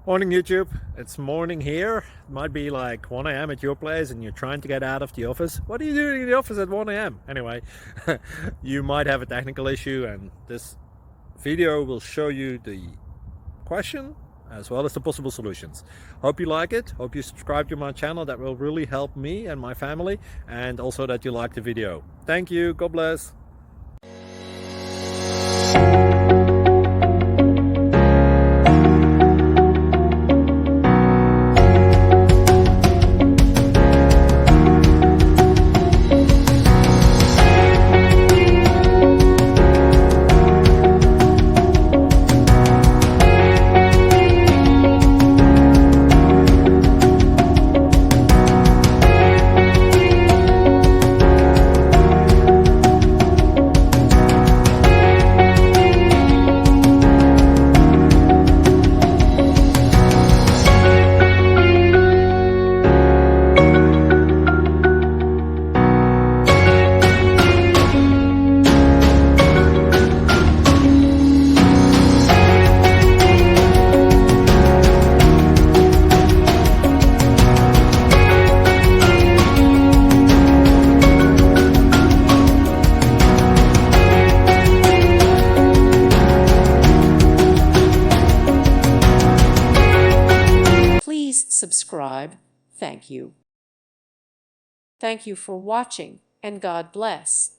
Morning YouTube, it's morning here. It might be like 1 a.m. at your place and you're trying to get out of the office. What are you doing in the office at 1 a.m.? Anyway, you might have a technical issue and this video will show you the question as well as the possible solutions. Hope you like it, hope you subscribe to my channel. That will really help me and my family, and also that you like the video. Thank you, God bless. Please subscribe. Thank you. Thank you for watching, and God bless.